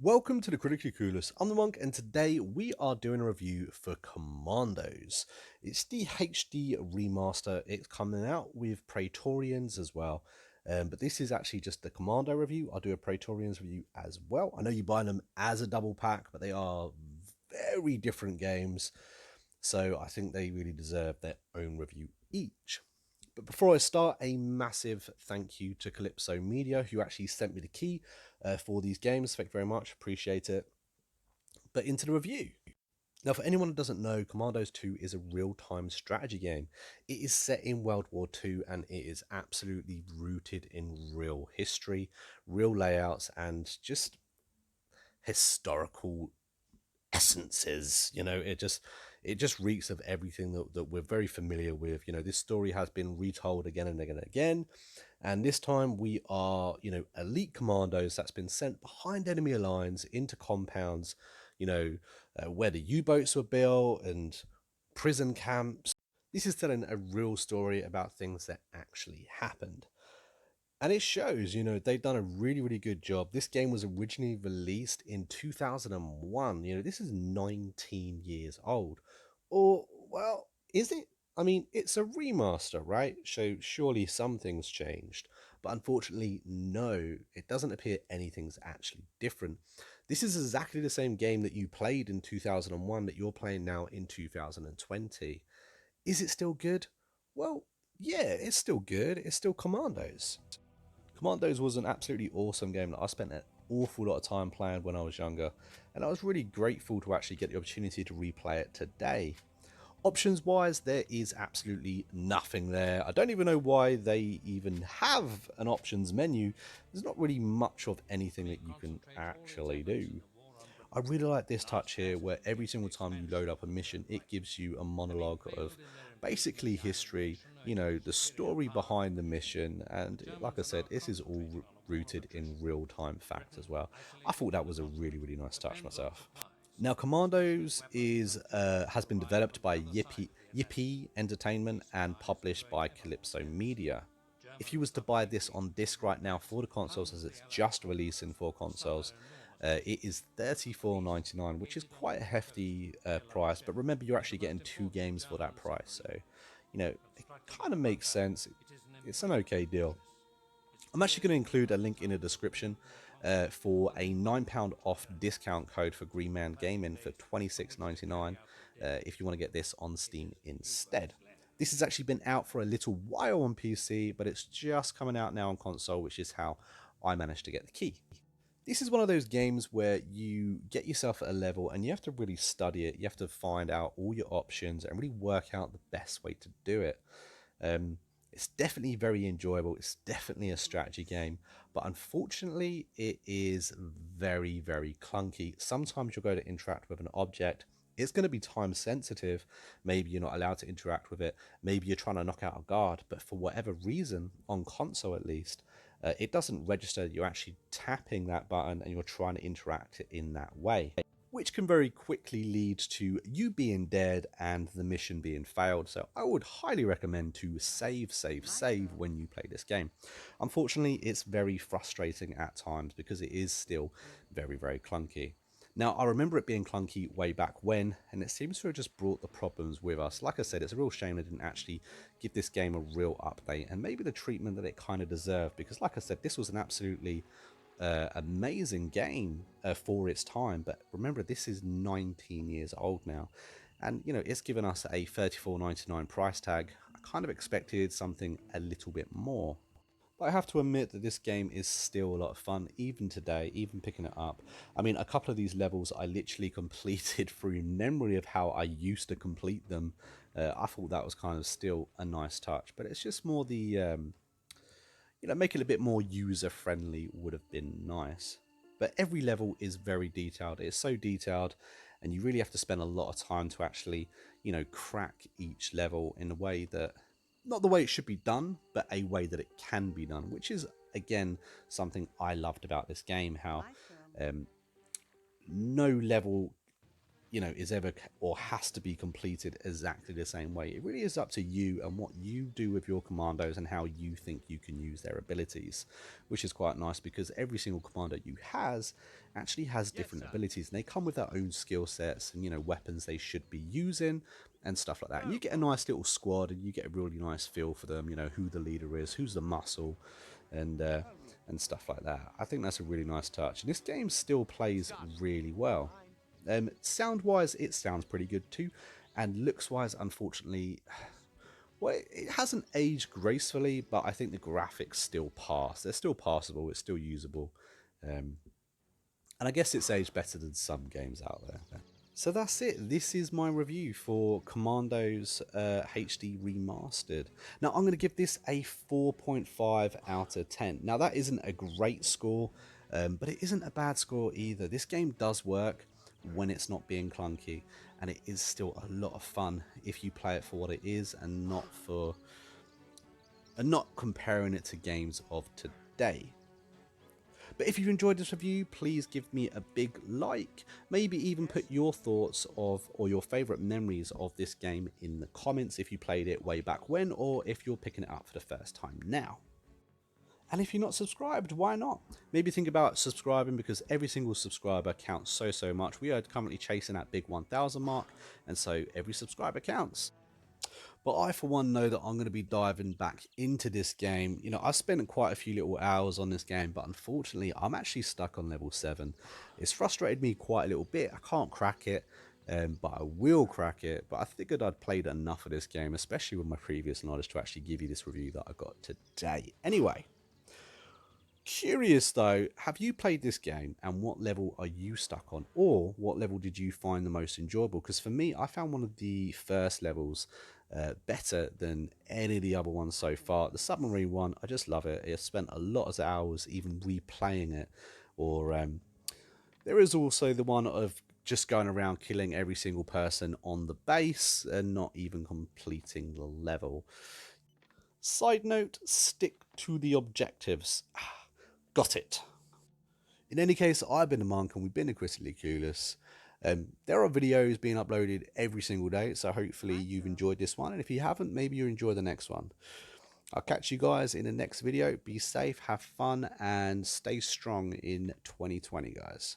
Welcome to the Critically Coolest. I'm the Monk, and today we are doing a review for Commandos. It's the HD remaster. It's coming out with Praetorians as well, but this is actually just the Commando review. I'll do a Praetorians review as well. I know you buy them as a double pack, but they are very different games, so I think they really deserve their own review each. But before I start, a massive thank you to Calypso Media, who actually sent me the key for these games. Thank you very much, appreciate it. But into the review. Now, for anyone who doesn't know, Commandos 2 is a real-time strategy game. It is set in World War II and it is absolutely rooted in real history, real layouts, and just historical essences. It just reeks of everything that we're very familiar with. This story has been retold again and again and again, and this time we are elite commandos that's been sent behind enemy lines into compounds, where the u-boats were built and prison camps. This is telling a real story about things that actually happened, and it shows. They've done a really, really good job. This game was originally released in 2001. This is 19 years old. Or, well, is it? I mean, it's a remaster, right? So surely some things changed. But unfortunately, no, it doesn't appear anything's actually different. This is exactly the same game that you played in 2001 that you're playing now in 2020. Is it still good? Well, yeah, it's still good. It's still Commandos. Commandos was an absolutely awesome game that I spent an awful lot of time playing when I was younger, and I was really grateful to actually get the opportunity to replay it today. Options wise, there is absolutely nothing there. I don't even know why they even have an options menu. There's not really much of anything that you can actually do. I really like this touch here where every single time you load up a mission, it gives you a monologue of basically history, the story behind the mission. And like I said, this is all rooted in real time fact as well. I thought that was a really, really nice touch myself. Now, Commandos is has been developed by Yippee Entertainment and published by Calypso Media. If you was to buy this on disc right now for the consoles, as it's just releasing for consoles, it is $34.99, which is quite a hefty price. But remember, you're actually getting two games for that price, so it kind of makes sense. It's an okay deal. I'm actually going to include a link in the description for a £9 off discount code for Green Man Gaming for $26.99 if you want to get this on Steam instead. This has actually been out for a little while on PC, but it's just coming out now on console, which is how I managed to get the key. This is one of those games where you get yourself at a level and you have to really study it. You have to find out all your options and really work out the best way to do it. It's definitely very enjoyable. It's definitely a strategy game, but unfortunately, it is very, very clunky. Sometimes you'll go to interact with an object. It's going to be time sensitive. Maybe you're not allowed to interact with it. Maybe you're trying to knock out a guard, but for whatever reason, on console at least, it doesn't register that you're actually tapping that button and you're trying to interact in that way, which can very quickly lead to you being dead and the mission being failed. So I would highly recommend to save when you play this game. Unfortunately, it's very frustrating at times because it is still very, very clunky. Now, I remember it being clunky way back when, and it seems to have just brought the problems with us. Like I said, it's a real shame they didn't actually give this game a real update and maybe the treatment that it kind of deserved, because like I said, this was an absolutely amazing game for its time. But remember, this is 19 years old now, and it's given us a $34.99 price tag. I kind of expected something a little bit more. But I have to admit that this game is still a lot of fun, even today, even picking it up. I mean, a couple of these levels I literally completed through memory of how I used to complete them. I thought that was kind of still a nice touch, but it's just more the make it a bit more user friendly would have been nice. But every level is very detailed. It's so detailed, and you really have to spend a lot of time to actually, crack each level in a way that, not the way it should be done, but a way that it can be done, which is again something I loved about this game. How no level is ever or has to be completed exactly the same way. It really is up to you and what you do with your commandos and how you think you can use their abilities, which is quite nice because every single commando you has actually has different abilities and they come with their own skill sets and weapons they should be using and stuff like that. And you get a nice little squad and you get a really nice feel for them, who the leader is, who's the muscle, and stuff like that. I think that's a really nice touch. And this game still plays really well. Sound wise, it sounds pretty good too, and looks wise, unfortunately, well, it hasn't aged gracefully, but I think the graphics still pass. They're still passable. It's still usable, um, and I guess it's aged better than some games out there. So that's it. This is my review for Commandos HD Remastered. Now I'm going to give this a 4.5 out of 10. Now that isn't a great score, but it isn't a bad score either. This game does work when it's not being clunky, and it is still a lot of fun if you play it for what it is and not comparing it to games of today. But if you've enjoyed this review, please give me a big like. Maybe even put your thoughts of or your favourite memories of this game in the comments if you played it way back when or if you're picking it up for the first time now. And if you're not subscribed, why not? Maybe think about subscribing because every single subscriber counts so much. We are currently chasing that big 1,000 mark, and so every subscriber counts. But I, for one, know that I'm going to be diving back into this game. I've spent quite a few little hours on this game, but unfortunately, I'm actually stuck on level 7. It's frustrated me quite a little bit. I can't crack it, but I will crack it. But I figured I'd played enough of this game, especially with my previous knowledge, to actually give you this review that I got today. Anyway. Curious though, have you played this game and what level are you stuck on, or what level did you find the most enjoyable? Because for me, I found one of the first levels better than any of the other ones so far. The submarine one, I just love it. I spent a lot of hours even replaying it. Or there is also the one of just going around killing every single person on the base and not even completing the level. Side note, stick to the objectives. Got it. In any case, I've been a Monk and we've been a Critically Clueless. There are videos being uploaded every single day, so hopefully you've enjoyed this one. And if you haven't, maybe you enjoy the next one. I'll catch you guys in the next video. Be safe, have fun, and stay strong in 2020, guys.